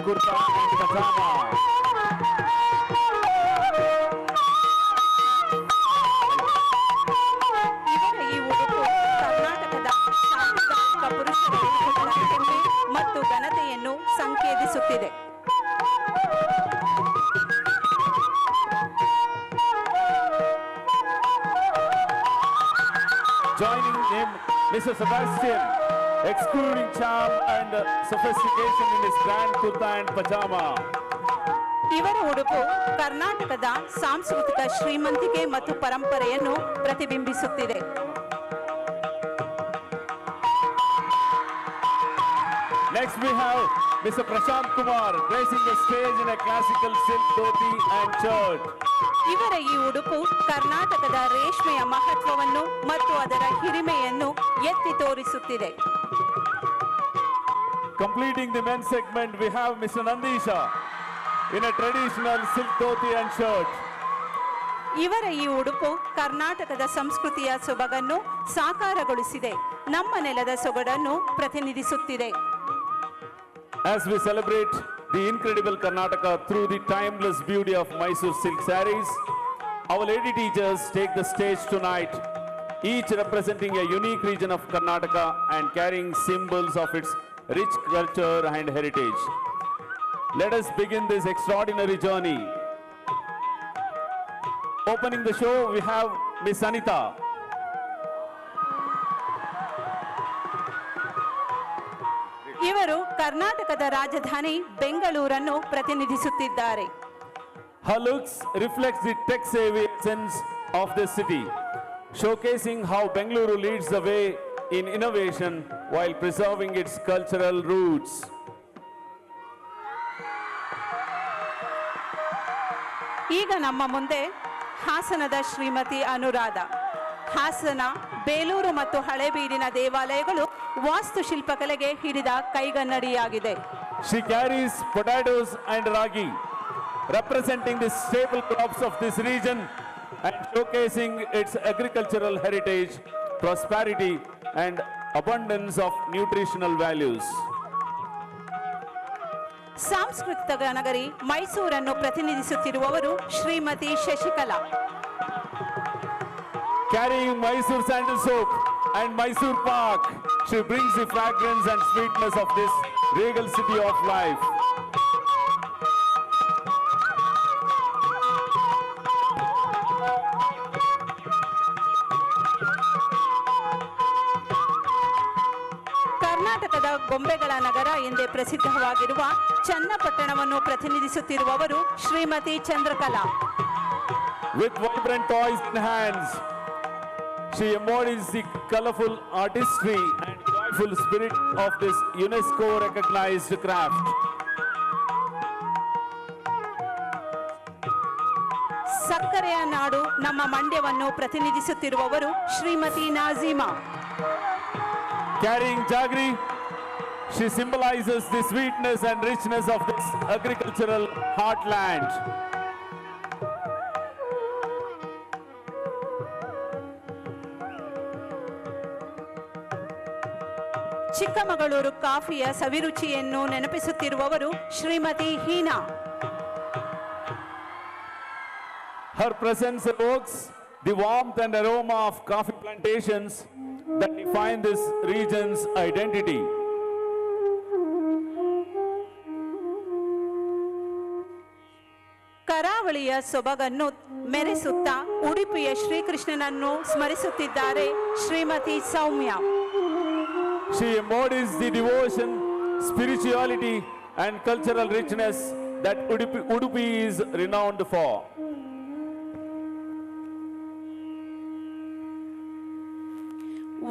kurta and pajama. ಇವರ ಈ ಉಡುಪು ಕರ್ನಾಟಕದ ಸಾಂಪ್ರದಾಯಿಕ ಪುರುಷರ ಉಡುಪುಗಳ ಹೆಮ್ಮೆ ಮತ್ತು ಘನತೆಯನ್ನು ಸಂಕೇತಿಸುತ್ತಿದೆ. Joining him, Mr. Sebastian, excluding charm and sophistication in his grand kurta and pajama. ಇವರ ಉಡುಪು ಕರ್ನಾಟಕದ ಸಾಂಸ್ಕೃತಿಕ ಶ್ರೀಮಂತಿಕೆ ಮತ್ತು ಪರಂಪರೆಯನ್ನು ಪ್ರತಿಬಿಂಬಿಸುತ್ತಿದೆ. Next we have Mr. Prashant Kumar gracing the stage in a classical silk dhoti and shirt. ಇವರ ಈ ಉಡುಪು ಕರ್ನಾಟಕದ ರೇಷ್ಮೆಯ ಮಹತ್ವವನ್ನು ಮತ್ತು ಅದರ ಹಿರಿಮೆಯನ್ನು ಎತ್ತಿ ತೋರಿಸುತ್ತಿದೆ. Completing the men's segment, we have Mr. Nandisha in a traditional silk dhoti and shirt. ಇವರ ಈ ಉಡುಪು ಕರ್ನಾಟಕದ ಸಂಸ್ಕೃತಿಯ ಸೊಬಗನ್ನು ಸಾಕಾರಗೊಳಿಸಿದೆ, ನಮ್ಮ ನೆಲದ ಸೊಗಡನ್ನು ಪ್ರತಿನಿಧಿಸುತ್ತಿದೆ. As we celebrate the incredible Karnataka through the timeless beauty of Mysore silk sarees, our lady teachers take the stage tonight, each representing a unique region of Karnataka and carrying symbols of its rich culture and heritage. Let us begin this extraordinary journey. Opening the show, we have Miss Anita. ಇವರು ಕರ್ನಾಟಕದ ರಾಜಧಾನಿ ಬೆಂಗಳೂರನ್ನು ಪ್ರತಿನಿಧಿಸುತ್ತಿದ್ದಾರೆ. Her looks reflects the tech-savvy essence of this city, showcasing how Bengaluru leads the way in innovation while preserving its cultural roots. ಈಗ ನಮ್ಮ ಮುಂದೆ ಹಾಸನದ ಶ್ರೀಮತಿ ಅನುರಾಧ. ಹಾಸನ, ಬೇಲೂರು ಮತ್ತು ಹಳೇಬೀಡಿನ ದೇವಾಲಯಗಳು ವಾಸ್ತುಶಿಲ್ಪಕಲೆಗೆ ಹಿಡಿದ ಕೈಗನ್ನಡಿಯಾಗಿದೆ. She carries potatoes and ragi, representing the staple crops of this region and showcasing its agricultural heritage, prosperity, and abundance of nutritional values. ಸಾಂಸ್ಕೃತಿಕ ನಗರಿ ಮೈಸೂರನ್ನು ಪ್ರತಿನಿಧಿಸುತ್ತಿರುವವರು Shrimati Shashikala. Carrying Mysore sandal soap and Mysore Pak, she brings the fragrance and sweetness of this regal city of life. ಕರ್ನಾಟಕದ ಗೊಂಬೆಗಳ ನಗರ ಎಂದೇ ಪ್ರಸಿದ್ಧವಾಗಿರುವ ಚನ್ನಪಟ್ಟಣವನ್ನು ಪ್ರತಿನಿಧಿಸುತ್ತಿರುವವರು Shrimati Chandrakala. With vibrant toys in hands, she embodies the colorful artistry and joyful spirit of this UNESCO-recognized craft. ಸಕ್ಕರೆಯ ನಾಡು ನಮ್ಮ ಮಂಡ್ಯವನ್ನು ಪ್ರತಿನಿಧಿಸುತ್ತಿರುವವರು Shrimati ನಾಜೀಮಾ. Carrying jaggery, she symbolizes the sweetness and richness of this agricultural heartland. Chikkamagaluru ಕಾಫಿಯ ಸವಿರುಚಿಯನ್ನು ನೆನಪಿಸುತ್ತಿರುವವರು ಶ್ರೀಮತಿ ಹೀನಾ. Her presence evokes the warmth and aroma of coffee plantations that define this region's identity. ಕರಾವಳಿಯ ಸೊಬಗನ್ನು ಮೆರೆಸುತ್ತಾ ಉಡುಪಿಯ ಶ್ರೀಕೃಷ್ಣನನ್ನು ಸ್ಮರಿಸುತ್ತಿದ್ದಾರೆ ಶ್ರೀಮತಿ ಸೌಮ್ಯ. She embodies the devotion, spirituality, and cultural richness that Udupi is renowned for.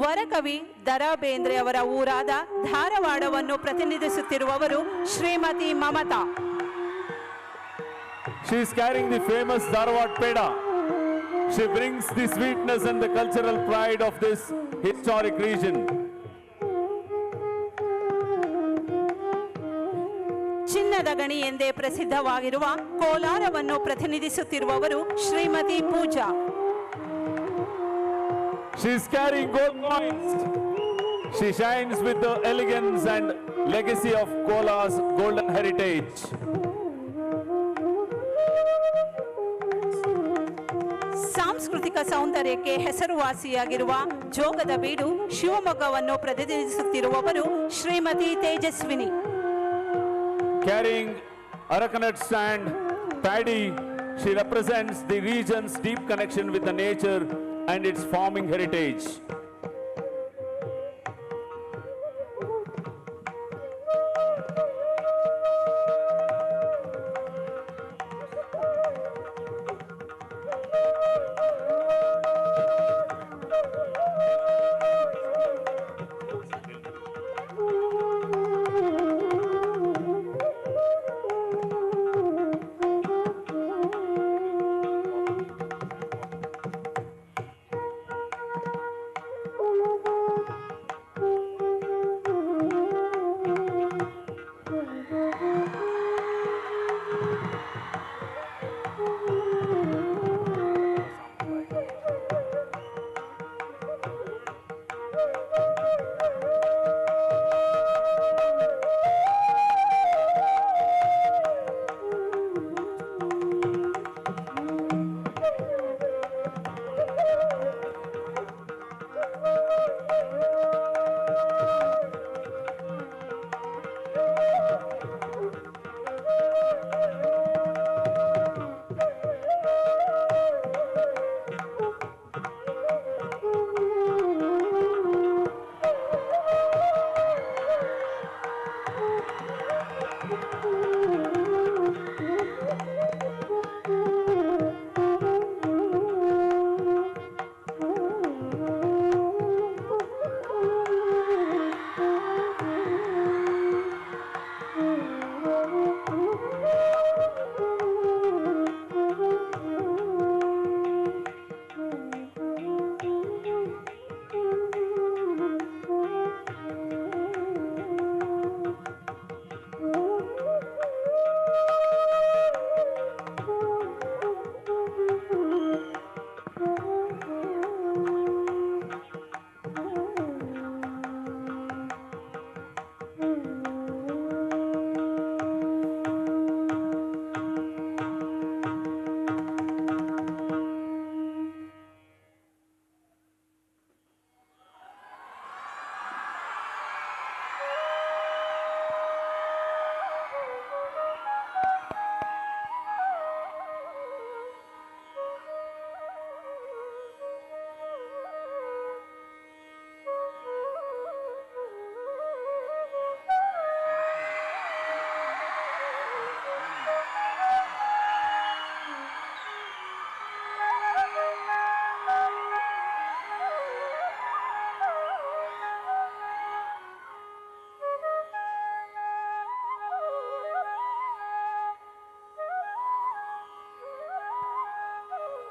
ವರಕವಿ ದರಾ ಬೇಂದ್ರೆ ಅವರ ಊರಾದ ಧಾರವಾಡವನ್ನು ಪ್ರತಿನಿಧಿಸುತ್ತಿರುವವರು Shrimati Mamata. She is carrying the famous Dharwad Peda. She brings the sweetness and the cultural pride of this historic region. ಚಿನ್ನದ ಗಣಿ ಎಂದೇ ಪ್ರಸಿದ್ಧವಾಗಿರುವ ಕೋಲಾರವನ್ನು ಪ್ರತಿನಿಧಿಸುತ್ತಿರುವವರು ಶ್ರೀಮತಿ ಪೂಜಾ. She is carrying gold coins She shines with the elegance and legacy of Kola's golden heritage. ಸಾಂಸ್ಕೃತಿಕ ಸೌಂದರ್ಯಕ್ಕೆ ಹೆಸರುವಾಸಿಯಾಗಿರುವ ಜೋಗದ ಬೀಡು ಶಿವಮೊಗ್ಗವನ್ನು ಪ್ರತಿನಿಧಿಸುತ್ತಿರುವವರು Shrimati Tejaswini. Carrying Arakanat stand, paddy, she represents the region's deep connection with the nature and its farming heritage.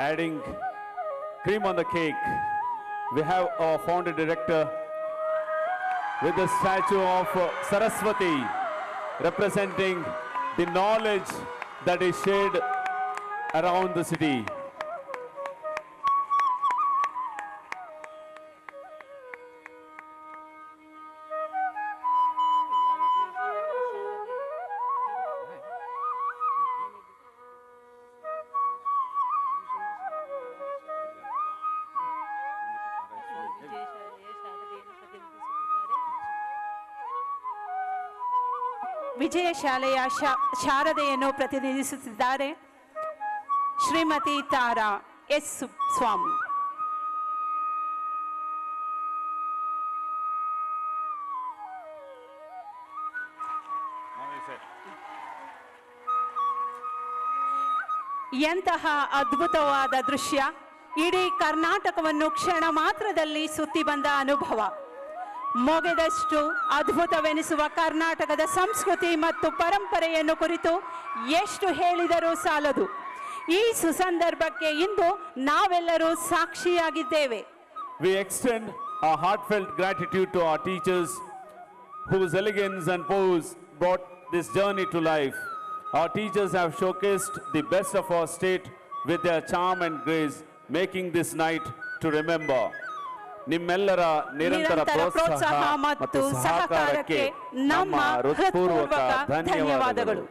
Adding cream on the cake, we have our founder director with the statue of Saraswati, representing the knowledge that is shared around the city. ವಿಜಯ ಶಾಲೆಯ ಶಾರದೆಯನ್ನು ಪ್ರತಿನಿಧಿಸುತ್ತಿದ್ದಾರೆ ಶ್ರೀಮತಿ ತಾರಾ S ಸ್ವಾಮಿ. ಎಂತಹ ಅದ್ಭುತವಾದ ದೃಶ್ಯ! ಇಡೀ ಕರ್ನಾಟಕವನ್ನು ಕ್ಷಣ ಮಾತ್ರದಲ್ಲಿ ಸುತ್ತಿ ಬಂದ ಅನುಭವ. ಮೊಗೆದಷ್ಟು ಅದ್ಭುತವೆನಿಸುವ ಕರ್ನಾಟಕದ ಸಂಸ್ಕೃತಿ ಮತ್ತು ಪರಂಪರೆಯನ್ನು ಕುರಿತು ಎಷ್ಟು ಹೇಳಿದರೂ ಸಾಲದು. ಈ ಸುಸಂದರ್ಭಕ್ಕೆ ಇಂದು ನಾವೆಲ್ಲರೂ ಸಾಕ್ಷಿಯಾಗಿದ್ದೇವೆ. We extend our heartfelt gratitude to our teachers whose elegance and pose brought this journey to life. Our teachers have showcased the best of our state with their charm and grace, making this night to remember. ನಿಮ್ಮೆಲ್ಲರ ನಿರಂತರ ಪ್ರೋತ್ಸಾಹ ಮತ್ತು ಸಹಕಾರಕ್ಕೆ ನಮ್ಮ ಹೃತ್ಪೂರ್ವಕ ಧನ್ಯವಾದಗಳು.